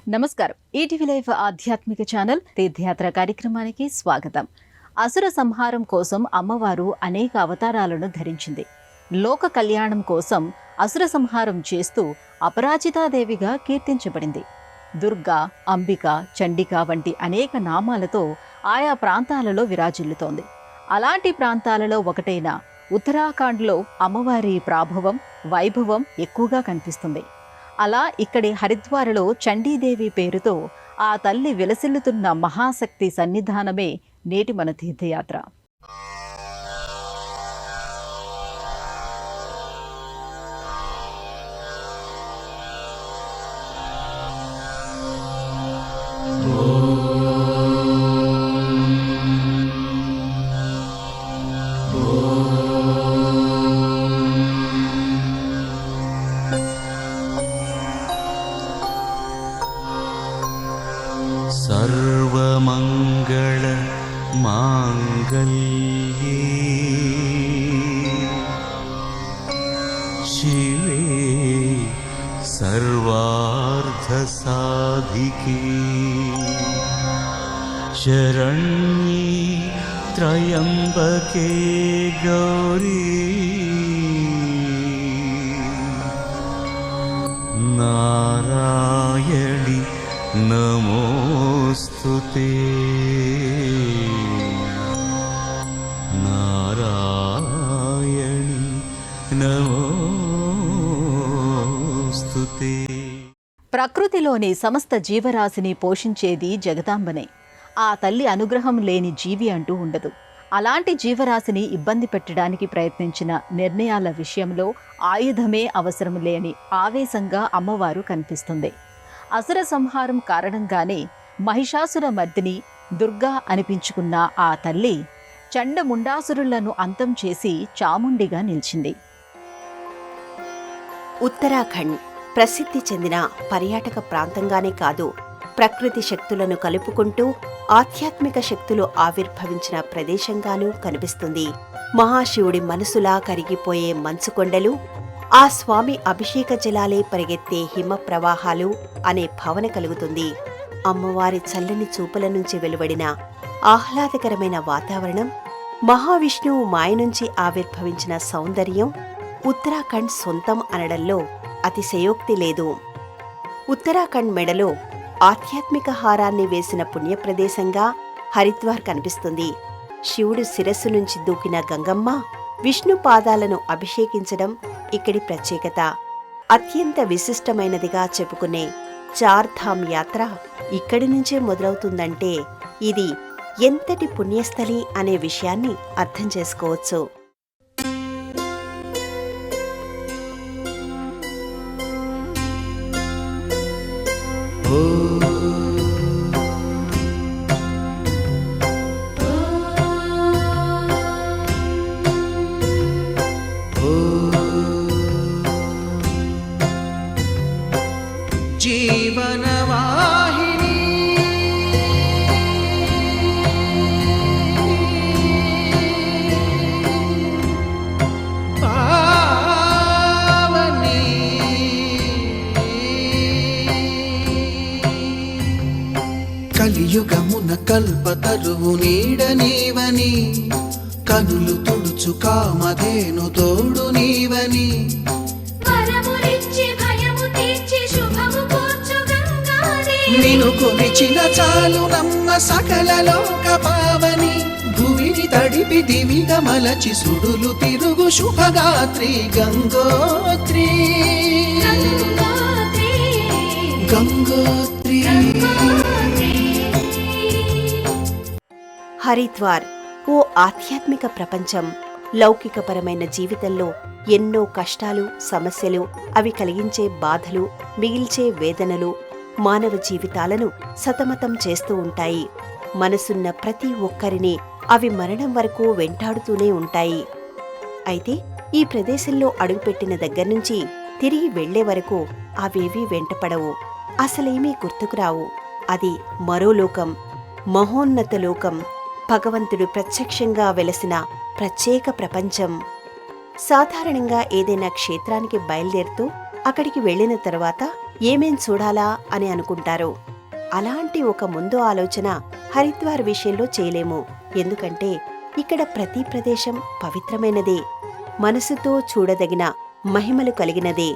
నమస్కారం. ETV live ఆధ్యాత్మిక channel తీర్థయాత్ర కార్యక్రమానికి స్వాగతం. అసుర సంహారం కోసం అమ్మవారు అనేక అవతారాలను ధరించింది. లోక కళ్యాణం కోసం అసుర సంహారం చేస్తూ అపరాజితాదేవిగా కీర్తించబడింది. దుర్గా, అంబిక, చండిక వంటి అనేక నామాలతో ఆయా ప్రాంతాలలో విరాజిల్లుతోంది. అలాంటి ప్రాంతాలలో ఒకటైన ఉత్తరాఖండ్లో అమ్మవారి ప్రాభవం, వైభవం ఎక్కువగా కనిపిస్తుంది. అలా ఇక్కడి హరిద్వార్లో చండీదేవి పేరుతో ఆ తల్లి విలసిల్లుతున్న మహాశక్తి సన్నిధానమే నేటి మన తీర్థయాత్ర. सर्वमंगल मांगल्ये शिवे सर्वार्थ साधिके शरण्ये त्र्यंबके गौरी नारायणी नमोस्तुते नारायणी नमोस्तुते. ప్రకృతిలోని సమస్త జీవరాశిని పోషించేది జగదాంబనే. ఆ తల్లి అనుగ్రహం లేని జీవి అంటూ ఉండదు. అలాంటి జీవరాశిని ఇబ్బంది పెట్టడానికి ప్రయత్నించిన నిర్ణయాల విషయంలో ఆయుధమే అవసరం లేని ఆవేశంగా అమ్మవారు కనిపిస్తుంది. అసుర సంహారం కారణంగానే మహిషాసుర మర్దిని దుర్గా అనిపించుకున్న ఆ తల్లి చండముండాసురులను అంతం చేసి చాముండిగా నిలిచింది. ఉత్తరాఖండ్ ప్రసిద్ధి చెందిన పర్యాటక ప్రాంతంగానే కాదు, ప్రకృతి శక్తులను కలుపుకుంటూ ఆధ్యాత్మిక శక్తులు ఆవిర్భవించిన ప్రదేశంగానూ కనిపిస్తుంది. మహాశివుడి మనసులా కరిగిపోయే మంచుకొండలు, ఆ స్వామి అభిషేక జలాలే పరిగెత్తే హిమ ప్రవాహాలు అనే భావన కలుగుతుంది. అమ్మవారి చల్లని చూపుల నుంచి వెలువడిన ఆహ్లాదకరమైన వాతావరణం, మహావిష్ణువు మాయ నుంచి ఆవిర్భవించిన సౌందర్యం ఉత్తరాఖండ్ సొంతం అనడంలో అతిశయోక్తి లేదు. ఉత్తరాఖండ్ మెడలో ఆధ్యాత్మిక హారాన్ని వేసిన పుణ్యప్రదేశంగా హరిద్వార్ కనిపిస్తుంది. శివుడు శిరస్సు నుంచి దూకిన గంగమ్మ, విష్ణు పాదాలను అభిషేకించడం ఇక్కడి ప్రత్యేకత. అత్యంత విశిష్టమైనదిగా చెప్పుకునే చార్ధామ్ యాత్ర ఇక్కడి నుంచే మొదలవుతుందంటే ఇది ఎంతటి పుణ్యస్థలి అనే విషయాన్ని అర్థం చేసుకోవచ్చు. జీవనవాహిని పావని కలియుగమున కల్పతరువు నీడ నీవని, కనులు తుడుచు కామధేను తోడు నీవని, నిను కొలిచిన చాలు నమ్మ సకల లోక పావని, భువిని తడిపి దివిగా మలచి సుడులు తిరుగు శుభగాత్రి గంగోత్రి గంగోత్రి. హరిద్వార్ ఓ ఆధ్యాత్మిక ప్రపంచం. లౌకికపరమైన జీవితంలో ఎన్నో కష్టాలు, సమస్యలు, అవి కలిగించే బాధలు, మిగిల్చే వేదనలు మానవ జీవితాలను సతమతం చేస్తూ ఉంటాయి. మనసున్న ప్రతి ఒక్కరిని అవి మరణం వరకు వెంటాడుతూనే ఉంటాయి. అయితే ఈ ప్రదేశంలో అడుగుపెట్టిన దగ్గర్నుంచి తిరిగి వెళ్లే వరకు అవేవీ వెంటపడవు, అసలేమీ గుర్తుకురావు. అది మరో లోకం, మహోన్నత లోకం, భగవంతుడు ప్రత్యక్షంగా వెలసిన ప్రత్యేక ప్రపంచం. సాధారణంగా ఏదైనా క్షేత్రానికి బయలుదేరుతూ అక్కడికి వెళ్లిన తర్వాత ఏమేం చూడాలా అని అనుకుంటారు. అలాంటి ఒక ముందు ఆలోచన హరిద్వార్ విషయంలో చేయలేము. ఎందుకంటే ఇక్కడ ప్రతి ప్రదేశం పవిత్రమైనదే, మనసుతో చూడదగిన మహిమలు కలిగినదే.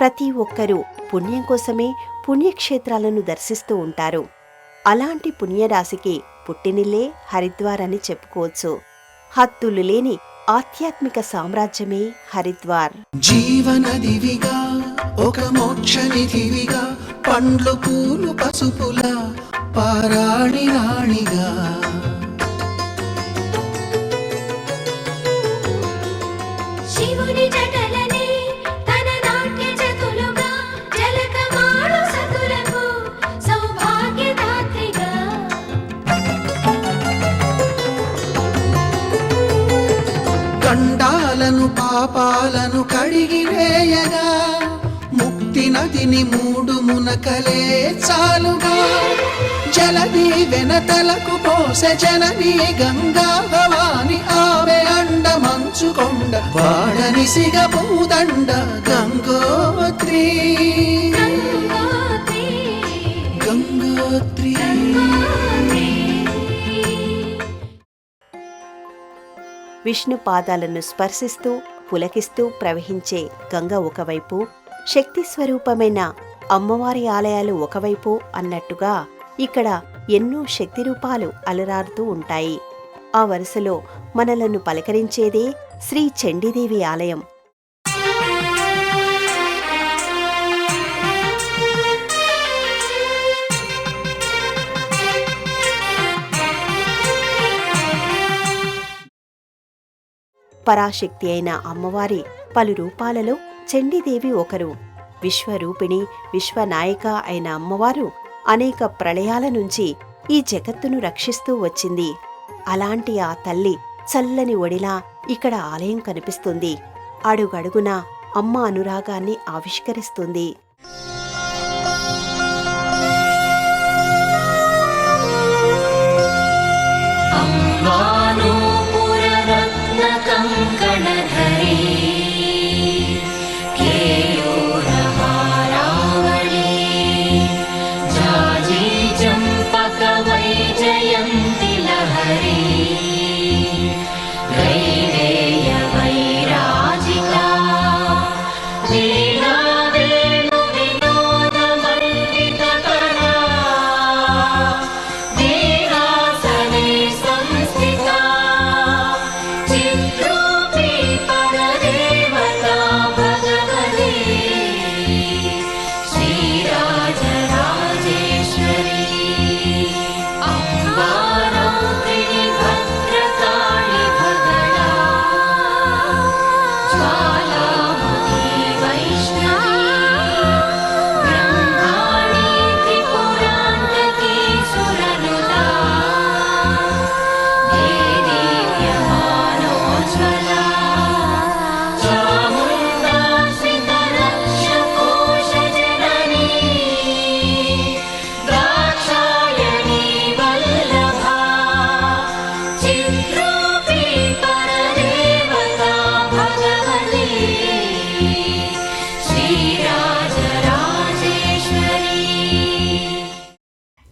ప్రతి ఒక్కరూ పుణ్యం కోసమే పుణ్యక్షేత్రాలను దర్శిస్తూ ఉంటారు. అలాంటి పుణ్యరాశికి పుట్టినిల్లే హరిద్వార్ అని చెప్పుకోవచ్చు. హద్దులు లేని ఆధ్యాత్మిక సామ్రాజ్యమే హరిద్వార్. జీవనదివిగా ఒక మోక్ష నిధివిగా, పండ్లు పూలు పసుపుల పారాణి రాణిగా, శివుని జటలనే తన నాట్య జతులుగా, జలకమాడు సతులకు సౌభాగ్యదాత్రిగా. గండాలను పాపాలను కడిగివేయగా, ముక్తి నదిని మూడు మునకలే చాలుగా, జలది వెనతలకు పోసె జనని గంగా భవాని, ఆమె అండ మంచుకొండ వాడని సిగ పూదండ గంగోత్రి గంగోత్రి, గంగోత్రి. గంగోత్రి. విష్ణు పాదాలను స్పర్శిస్తూ పులకిస్తూ ప్రవహించే గంగ ఒకవైపు, శక్తి స్వరూపమైన అమ్మవారి ఆలయాలు ఒకవైపు అన్నట్టుగా ఇక్కడ ఎన్నో శక్తి రూపాలు అలరారుతూ ఉంటాయి. ఆ వరుసలో మనలను పలకరించేదే శ్రీ చండీదేవి ఆలయం. పరాశక్తి అయిన అమ్మవారి పలు రూపాలలో చండీదేవి ఒకరు. విశ్వరూపిణి, విశ్వనాయిక అయిన అమ్మవారు అనేక ప్రళయాల నుంచి ఈ జగత్తును రక్షిస్తూ వచ్చింది. అలాంటి ఆ తల్లి చల్లని ఒడిలా ఇక్కడ ఆలయం కనిపిస్తుంది. అడుగడుగునా అమ్మ అనురాగాన్ని ఆవిష్కరిస్తుంది.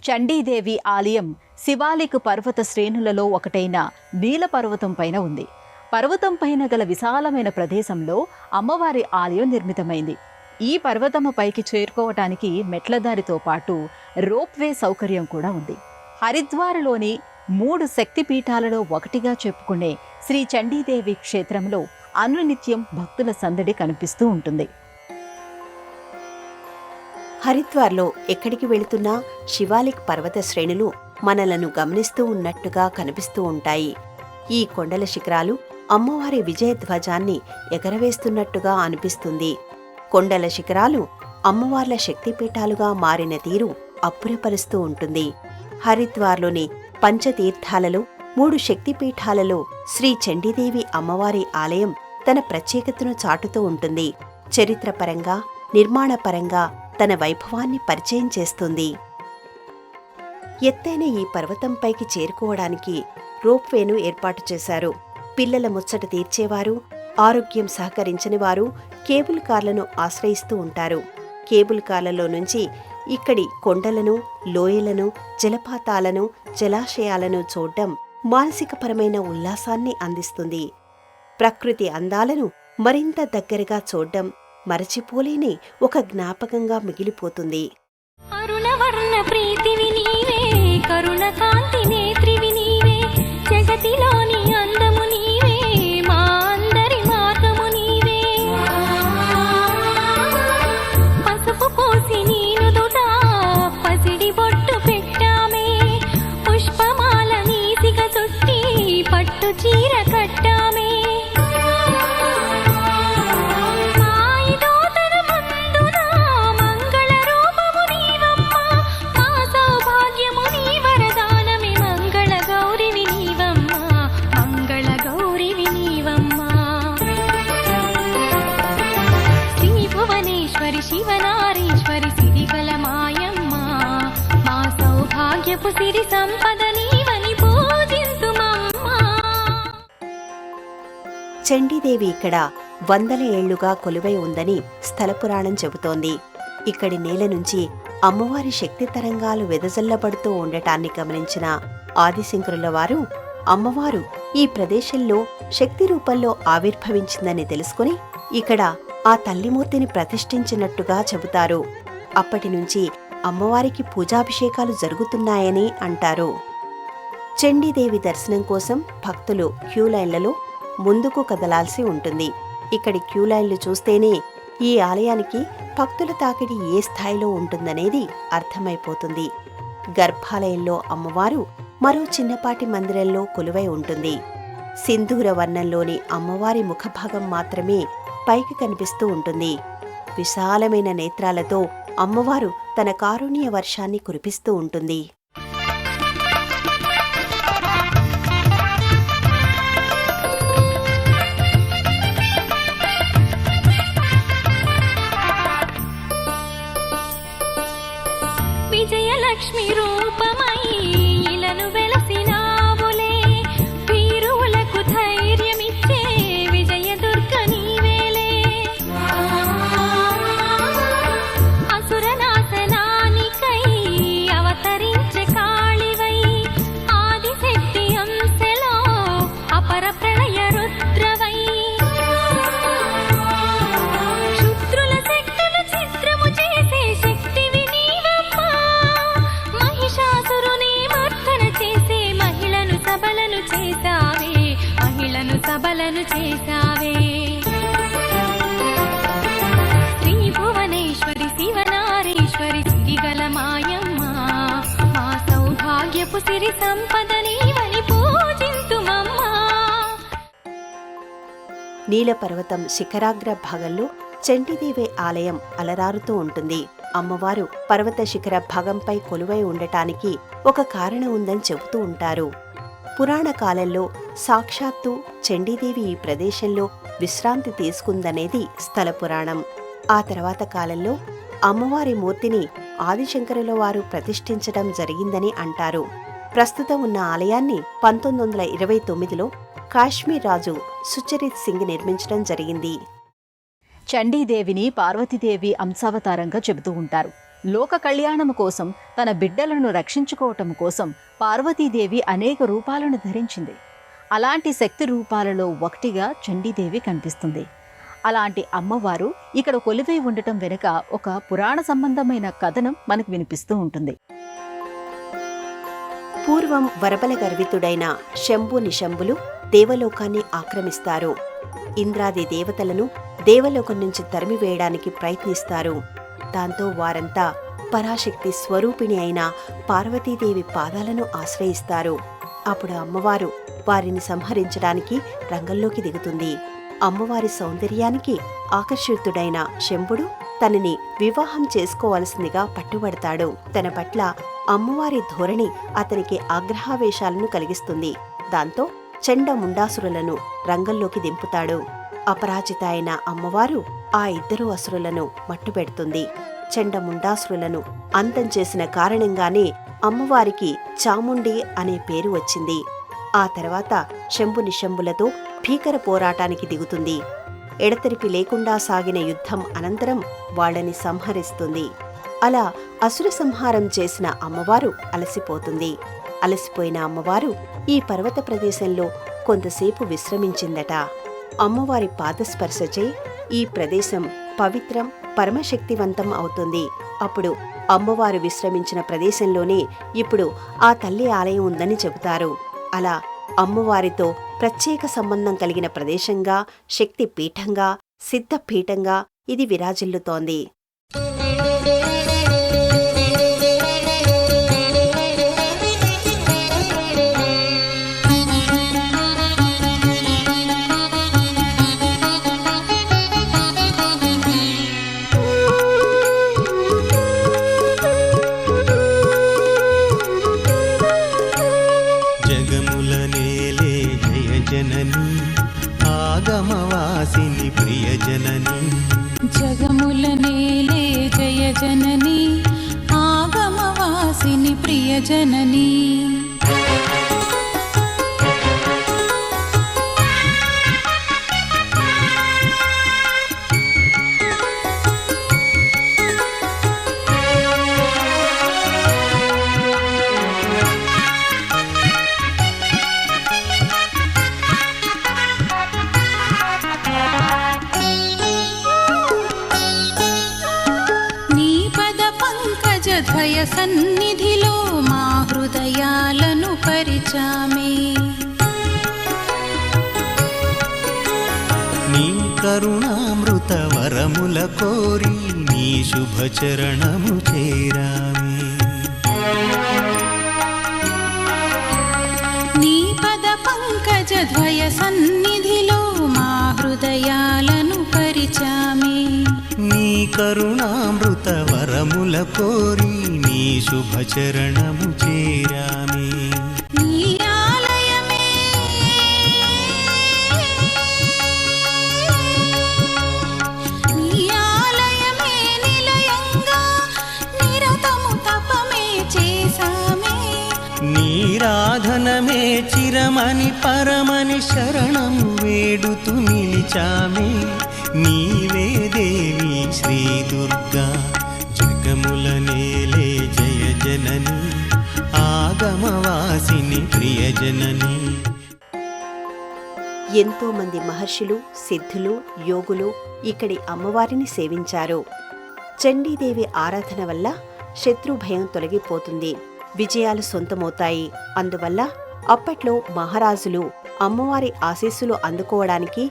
చండీదేవి ఆలయం శివాలిక్ పర్వత శ్రేణులలో ఒకటైన నీలపర్వతం పైన ఉంది. పర్వతం పైన గల విశాలమైన ప్రదేశంలో అమ్మవారి ఆలయం నిర్మితమైంది. ఈ పర్వతము పైకి చేరుకోవటానికి మెట్లదారితో పాటు రోప్వే సౌకర్యం కూడా ఉంది. హరిద్వార్లోని 3 శక్తిపీఠాలలో ఒకటిగా చెప్పుకునే శ్రీ చండీదేవి క్షేత్రంలో అనునిత్యం భక్తుల సందడి కనిపిస్తూ ఉంటుంది. హరిద్వార్లో ఎక్కడికి వెళుతున్నా శివాలిక్ పర్వత శ్రేణులు మనలను గమనిస్తూ ఉన్నట్టుగా కనిపిస్తూ ఉంటాయి. ఈ కొండల శిఖరాలు అమ్మవారి విజయధ్వజాన్ని ఎగరవేస్తున్నట్టుగా అనిపిస్తుంది. కొండల శిఖరాలు అమ్మవార్ల శక్తిపీఠాలుగా మారిన తీరు అప్పురపరుస్తూ ఉంటుంది. హరిద్వార్లోని పంచతీర్థాలలో 3 శక్తిపీఠాలలో శ్రీ చండీదేవి అమ్మవారి ఆలయం తన ప్రత్యేకతను చాటుతూ ఉంటుంది. చరిత్రపరంగా, నిర్మాణపరంగా తన వైభవాన్ని పరిచయం చేస్తుంది. ఎత్తైన ఈ పర్వతంపైకి చేరుకోవడానికి రోప్వేను ఏర్పాటు చేశారు. పిల్లల ముచ్చట తీర్చేవారు, ఆరోగ్యం సహకరించని వారు కేబుల్ కార్లను ఆశ్రయిస్తూ ఉంటారు. కేబుల్ కార్లలో నుంచి ఇక్కడి కొండలను, లోయలను, జలపాతాలను, జలాశయాలను చూడ్డం మానసికపరమైన ఉల్లాసాన్ని అందిస్తుంది. ప్రకృతి అందాలను మరింత దగ్గరగా చూడ్డం మరచిపోలేని ఒక జ్ఞాపకంగా మిగిలిపోతుంది. అరుణవర్ణ ప్రీతివి నీవే, కరుణ కాంతి నేత్రివి నీవే, జగతిలోని అందము నీవే, మా అందరి మార్గము నీవే. పసుపు పోసి నీనుదుట పసిడి బొట్టు పెట్టామే, పుష్పమాల నీసిగ చుట్టి పట్టు చీర కట్టామే. శివనారీశ్వరి సిరిగల మాయమ్మ, మా సౌభాగ్యపు సిరి సంపద నీవని పూజింతుమమ్మా. చండీదేవి ఇక్కడ వందల ఏళ్లుగా కొలువై ఉందని స్థలపురాణం చెబుతోంది. ఇక్కడి నేల నుంచి అమ్మవారి శక్తి తరంగాలు వెదజల్లబడుతూ ఉండటాన్ని గమనించిన ఆదిశంకరుల వారు అమ్మవారు ఈ ప్రదేశంలో శక్తి రూపంలో ఆవిర్భవించిందని తెలుసుకుని ఇక్కడ ఆ తల్లిమూర్తిని ప్రతిష్ఠించినట్టుగా చెబుతారు. అప్పటినుంచి అమ్మవారికి పూజాభిషేకాలు జరుగుతున్నాయని అంటారు. చండీదేవి దర్శనం కోసం భక్తులు క్యూలైన్లలో ముందుకు కదలాల్సి ఉంటుంది. ఇక్కడి క్యూలైన్లు చూస్తేనే ఈ ఆలయానికి భక్తుల తాకిడి ఏ స్థాయిలో ఉంటుందనేది అర్థమైపోతుంది. గర్భాలయంలో అమ్మవారు మరో చిన్నపాటి మందిరంలో కొలువై ఉంటుంది. సింధూర వర్ణంలోని అమ్మవారి ముఖభాగం మాత్రమే పైకి కనిపిస్తూ ఉంటుంది. విశాలమైన నేత్రాలతో అమ్మవారు తన కారుణ్య వర్షాన్ని కురిపిస్తూ ఉంటుంది. విజయలక్ష్మి రూపమై ఇలను వెలసినావులే, వీరులకు ధైర్యమిచ్చే విజయదుర్గ నీవేలే. అసురనాశనానికై అవతరించే కాళివై, ఆదిశక్తి అంశలో అపర ప్రళయ రుద్రవై. శుద్రుల శక్తులు చిత్రము చేసే శక్తివి నీవమ్మా, మహిషాసురుని మర్దన చేసే మహిళను సబలను చేసావే, మహిళను సబలను చేసావే. శ్రీ భువనేశ్వరి శివనారీశ్వరి సిరిగల మాయమ్మ, మా సౌభాగ్యపు సిరి సంపద నీవని పూజింతుమమ్మా. నీలపర్వతం శిఖరాగ్ర భాగంలో చండీదేవి ఆలయం అలరారుతూ ఉంటుంది. అమ్మవారు పర్వత శిఖర భాగంపై కొలువై ఉండటానికి ఒక కారణం ఉందని చెబుతూ ఉంటారు. పురాణ కాలంలో సాక్షాత్తు చండీదేవి ఈ ప్రదేశంలో విశ్రాంతి తీసుకుందనేది స్థల పురాణం. ఆ తర్వాత కాలంలో అమ్మవారి మూర్తిని ఆదిశంకరుల వారు ప్రతిష్ఠించడం జరిగిందని అంటారు. ప్రస్తుతం ఉన్న ఆలయాన్ని 1929లో కాశ్మీర్ రాజు సుచరిత్ సింగ్ నిర్మించడం జరిగింది. చండీదేవిని పార్వతీదేవి అంశావతారంగా చెబుతూ ఉంటారు. లోక కళ్యాణం కోసం, తన బిడ్డలను రక్షించుకోవటం కోసం పార్వతీదేవి అనేక రూపాలను ధరించింది. అలాంటి శక్తి రూపాలలో ఒకటిగా చండీదేవి కనిపిస్తుంది. అలాంటి అమ్మవారు ఇక్కడ కొలువై ఉండటం వెనుక ఒక పురాణ సంబంధమైన కథనం మనకు వినిపిస్తూ ఉంటుంది. పూర్వం వరబల గర్వితుడైన శంభు నిశంభులు దేవలోకాన్ని ఆక్రమిస్తారు. ఇంద్రాది దేవతలను దేవలోకం నుంచి తరిమివేయడానికి ప్రయత్నిస్తారు. దాంతో వారంతా పరాశక్తి స్వరూపిణి అయిన పార్వతీదేవి పాదాలను ఆశ్రయిస్తారు. అప్పుడు అమ్మవారు వారిని సంహరించడానికి రంగంలోకి దిగుతుంది. అమ్మవారి సౌందర్యానికి ఆకర్షితుడైన శంభుడు తనని వివాహం చేసుకోవలసిందిగా పట్టుబడతాడు. తన పట్ల అమ్మవారి ధోరణి అతనికి ఆగ్రహావేశాలను కలిగిస్తుంది. దాంతో చండ ముండాసురులను రంగంలోకి దింపుతాడు. అపరాజిత అయిన అమ్మవారు ఆ ఇద్దరు అసురులను మట్టుపెడుతుంది. చండముండాసురులను అంతం చేసిన కారణంగానే అమ్మవారికి చాముండి అనే పేరు వచ్చింది. ఆ తర్వాత శంభు నిశంభులతో భీకర పోరాటానికి దిగుతుంది. ఎడతెరిపి లేకుండా సాగిన యుద్ధం అనంతరం వాళ్ళని సంహరిస్తుంది. అలా అసుర సంహారం చేసిన అమ్మవారు అలసిపోతుంది. అలసిపోయిన అమ్మవారు ఈ పర్వత ప్రదేశంలో కొంతసేపు విశ్రమించిందట. అమ్మవారి పాదస్పర్శచే ఈ ప్రదేశం పవిత్రం, పరమశక్తివంతం అవుతుంది. అప్పుడు అమ్మవారు విశ్రమించిన ప్రదేశంలోనే ఇప్పుడు ఆ తల్లి ఆలయం ఉందని చెబుతారు. అలా అమ్మవారితో ప్రత్యేక సంబంధం కలిగిన ప్రదేశంగా, శక్తి పీఠంగా, సిద్ధపీఠంగా ఇది విరాజిల్లుతోంది. ఆగమవాసిని ప్రియజనని, జగముల నేలే జయ జనని, ఆగమవాసిని ప్రియజనని. ద్వయ సన్నిధిలో మా హృదయాలను పరిచామే. నీ కరుణామృత వరముల కోరి నీ శుభచరణము చేరామే. నీ పద పంకజ ద్వయ సన్నిధిలో మా హృదయాలను పరిచామే. నీ కరుణామృత వరముల కోరి నీ శుభచరణము చేరామే. నీ ఆలయమే నిలయంగా నిరతము తపమే చేసామే. నీరాధనమే చిరమని పరమని శరణము వేడుతూ నిలిచామే. నీవే దేవి శ్రీ దుర్గా, జగముల నేలే జయ జనని, ఆగమవాసిని ప్రియజనని. ఎంతో మంది మహర్షులు, సిద్ధులు, యోగులు ఇక్కడి అమ్మవారిని సేవించారు. చండీదేవి ఆరాధన వల్ల శత్రు భయం తొలగిపోతుంది, విజయాలు సొంతమవుతాయి. అందువల్ల అప్పట్లో మహారాజులు అమ్మవారి ఆశీస్సులు అందుకోవడానికి,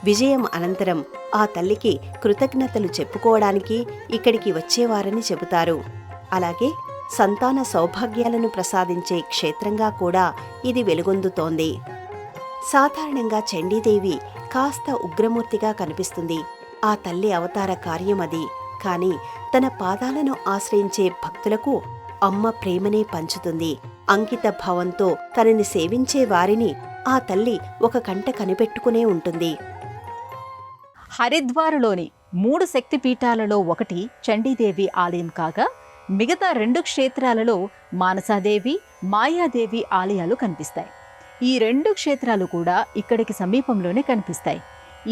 విజయం అనంతరం ఆ తల్లికి కృతజ్ఞతలు చెప్పుకోవడానికి ఇక్కడికి వచ్చేవారని చెబుతారు. అలాగే సంతాన సౌభాగ్యాలను ప్రసాదించే క్షేత్రంగా కూడా ఇది వెలుగొందుతోంది. సాధారణంగా చండీదేవి కాస్త ఉగ్రమూర్తిగా కనిపిస్తుంది. ఆ తల్లి అవతార కార్యమది. కాని తన పాదాలను ఆశ్రయించే భక్తులకు అమ్మ ప్రేమనే పంచుతుంది. అంకిత భావంతో తనని సేవించే వారిని ఆ తల్లి ఒక కంట కనిపెట్టుకునే ఉంటుంది. హరిద్వార్లోని 3 శక్తిపీఠాలలో ఒకటి చండీదేవి ఆలయం కాగా, మిగతా 2 క్షేత్రాలలో మానసాదేవి, మాయాదేవి ఆలయాలు కనిపిస్తాయి. ఈ 2 క్షేత్రాలు కూడా ఇక్కడికి సమీపంలోనే కనిపిస్తాయి.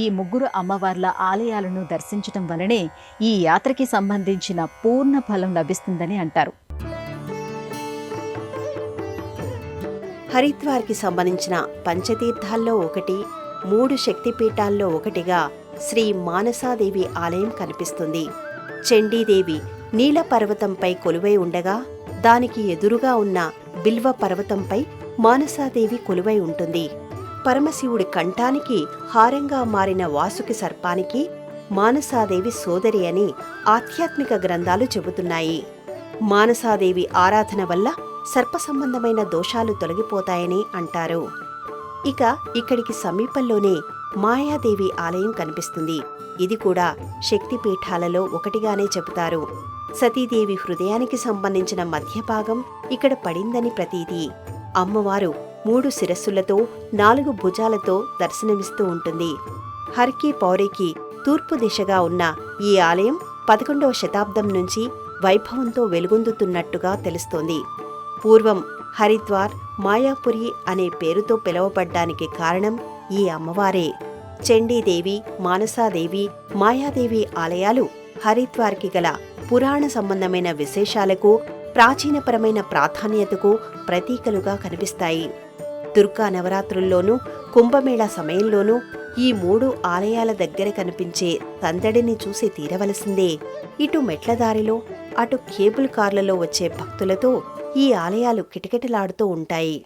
ఈ 3 అమ్మవార్ల ఆలయాలను దర్శించటం వలనే ఈ యాత్రకి సంబంధించిన పూర్ణ ఫలం లభిస్తుందని అంటారు. హరిద్వార్కి సంబంధించిన పంచతీర్థాల్లో ఒకటి, 3 శక్తిపీఠాల్లో ఒకటిగా శ్రీ మానసాదేవి ఆలయం కనిపిస్తుంది. చండీదేవి నీల పర్వతంపై కొలువై ఉండగా, దానికి ఎదురుగా ఉన్న బిల్వ పర్వతంపై మానసాదేవి కొలువై ఉంటుంది. పరమశివుడి కంఠానికి హారంగా మారిన వాసుకి సర్పానికి మానసాదేవి సోదరి అని ఆధ్యాత్మిక గ్రంథాలు చెబుతున్నాయి. మానసాదేవి ఆరాధన వల్ల సర్ప సంబంధమైన దోషాలు తొలగిపోతాయని అంటారు. ఇక ఇక్కడికి సమీపంలోనే మాయాదేవి ఆలయం కనిపిస్తుంది. ఇది కూడా శక్తిపీఠాలలో ఒకటిగానే చెబుతారు. సతీదేవి హృదయానికి సంబంధించిన మధ్యభాగం ఇక్కడ పడిందని ప్రతీతి. అమ్మవారు 3 శిరస్సులతో 4 భుజాలతో దర్శనమిస్తూ ఉంటుంది. హర్కి పౌరికి తూర్పు దిశగా ఉన్న ఈ ఆలయం 11వ శతాబ్దం నుంచి వైభవంతో వెలుగొందుతున్నట్టుగా తెలుస్తోంది. పూర్వం హరిద్వార్, మాయాపురి అనే పేరుతో పిలువబడ్డానికి కారణం ఈ అమ్మవారే. చండీదేవి, మానసాదేవి, మాయాదేవి ఆలయాలు హరిద్వార్కి గల పురాణ సంబంధమైన విశేషాలకు, ప్రాచీనపరమైన ప్రాధాన్యతకు ప్రతీకలుగా కనిపిస్తాయి. దుర్గా నవరాత్రుల్లోనూ, కుంభమేళా సమయంలోనూ ఈ 3 ఆలయాల దగ్గర కనిపించే సందడిని చూసి తీరవలసిందే. ఇటు మెట్లదారిలో, అటు కేబుల్ కార్లలో వచ్చే భక్తులతో ఈ ఆలయాలు కిటకిటలాడుతూ ఉంటాయి.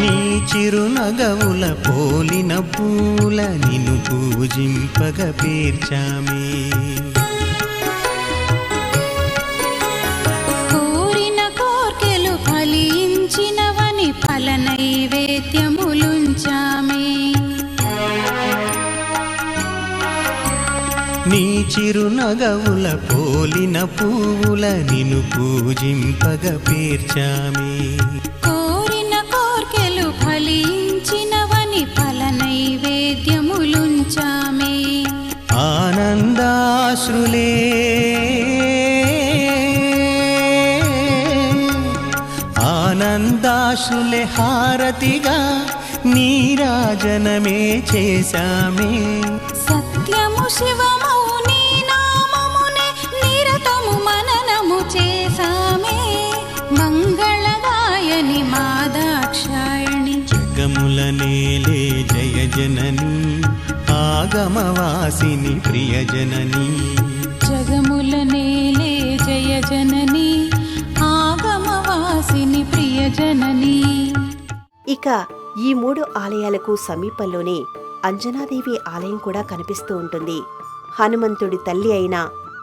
నీ చిరునగవుల పోలిన పూల నిన్ను పూజింపగ పేర్చామే. కోరిన కోర్కెలు ఫలించినవని ఫల నైవేద్యములుంచామే. నీ చిరునగవుల పోలిన పూల నిన్ను పూజింపగ పేర్చామే. కోరిన కోర్కెలు ఫలించినవని ఫల నైవేద్యములుంచామే. ఆనందాశ్రులే ఆనందాశ్రులే హారతిగా నీరాజనమే చేశామే. సత్యము శివమౌ నీ నామమునే నిరతము మననము చేసామే. మంగళదాయని మాదాక్షాయణి జగముల నేలే జయ జనని ఆగమవాసిని ప్రియజనని. జగముల నేలే జయ జనని ఆగమవాసిని ప్రియజనని. ఇక ఈ 3 ఆలయాలకు సమీపంలోనే అంజనాదేవి ఆలయం కూడా కనిపిస్తూ ఉంటుంది. హనుమంతుడి తల్లి అయిన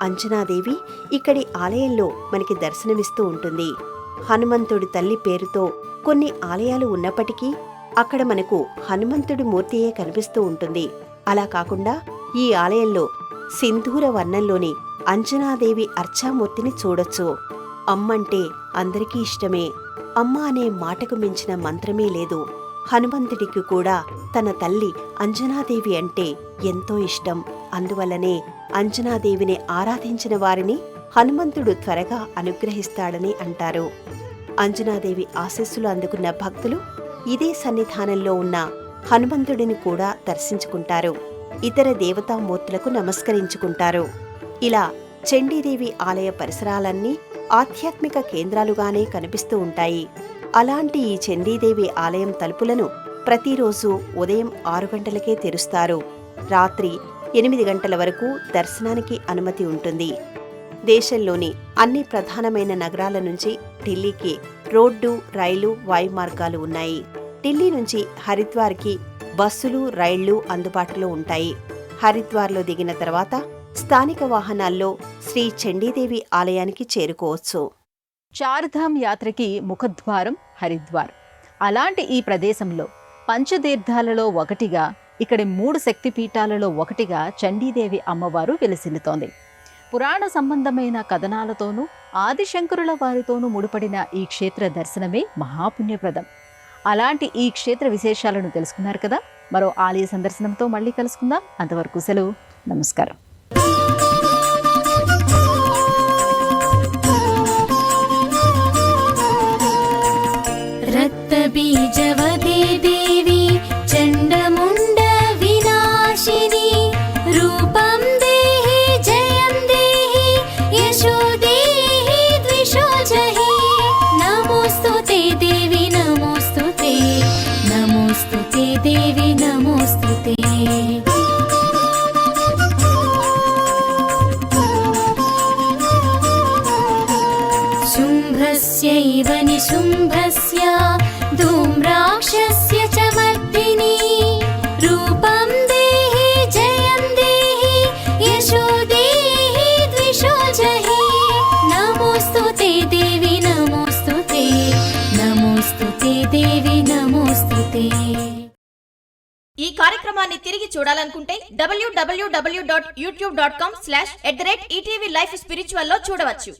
అంజనాదేవి ఇక్కడి ఆలయంలో మనకి దర్శనమిస్తూ ఉంటుంది. హనుమంతుడి తల్లి పేరుతో కొన్ని ఆలయాలు ఉన్నప్పటికీ అక్కడ మనకు హనుమంతుడి మూర్తియే కనిపిస్తూ ఉంటుంది. అలా కాకుండా ఈ ఆలయంలో సింధూర వర్ణంలోని అంజనాదేవి అర్చామూర్తిని చూడొచ్చు. అమ్మంటే అందరికీ ఇష్టమే. అమ్మ అనే మాటకు మించిన మంత్రమే లేదు. హనుమంతుడికి కూడా తన తల్లి అంజనాదేవి అంటే ఎంతో ఇష్టం. అందువల్లనే అంజనాదేవిని ఆరాధించిన వారిని హనుమంతుడు త్వరగా అనుగ్రహిస్తాడని అంటారు. అంజనాదేవి ఆశీస్సులు అందుకున్న భక్తులు ఇదే సన్నిధానంలో ఉన్న హనుమంతుడిని కూడా దర్శించుకుంటారు. ఇతర దేవతామూర్తులకు నమస్కరించుకుంటారు. ఇలా చండీదేవి ఆలయ పరిసరాలన్నీ ఆధ్యాత్మిక కేంద్రాలుగానే కనిపిస్తూ ఉంటాయి. అలాంటి ఈ చండీదేవి ఆలయం తలుపులను ప్రతిరోజు ఉదయం 6 గంటలకే తెరుస్తారు. రాత్రి 8 గంటల వరకు దర్శనానికి అనుమతి ఉంటుంది. దేశంలోని అన్ని ప్రధానమైన నగరాల నుంచి ఢిల్లీకి రోడ్డు, రైలు, వాయు మార్గాలు ఉన్నాయి. ఢిల్లీ నుంచి హరిద్వార్కి బస్సులు, రైళ్లు అందుబాటులో ఉంటాయి. హరిద్వార్లో దిగిన తర్వాత స్థానిక వాహనాల్లో శ్రీ చండీదేవి ఆలయానికి చేరుకోవచ్చు. చార్ధామ్ యాత్రకి ముఖద్వారం హరిద్వార్. అలాంటి ఈ ప్రదేశంలో పంచతీర్థాలలో ఒకటిగా, ఇక్కడి 3 శక్తిపీఠాలలో ఒకటిగా చండీదేవి అమ్మవారు వెలిసిల్లుతోంది. పురాణ సంబంధమైన కథనాలతోనూ ఆదిశంకరుల వారితోనూ ముడిపడిన ఈ క్షేత్ర దర్శనమే మహాపుణ్యప్రదం. అలాంటి ఈ క్షేత్ర విశేషాలను తెలుసుకున్నారు కదా. మరో ఆలయ సందర్శనంతో మళ్ళీ కలుసుకుందాం. అంతవరకు సెలవు. నమస్కారం. रक्तबीजवदे देवी चण्डमुण्ड विनाशिनी रूपं देहि जयं देहि यशो देहि द्विषो जहि नमोऽस्तु ते देवी नमोऽस्तु ते देवी नमोऽस्तु ते शुम्भस्यैव निशुम्भस्य धूम्राक्षस्य च मर्दिनी रूपं देहि जयं देहि यशो देहि द्विषो जहि नमोऽस्तु ते देवी नमोऽस्तु ते देवी नमोऽस्तु ते ఈ కార్యక్రమాన్ని తిరిగి చూడాలనుకుంటే www.youtube.com/@ETV Life Spiritual లో చూడవచ్చు.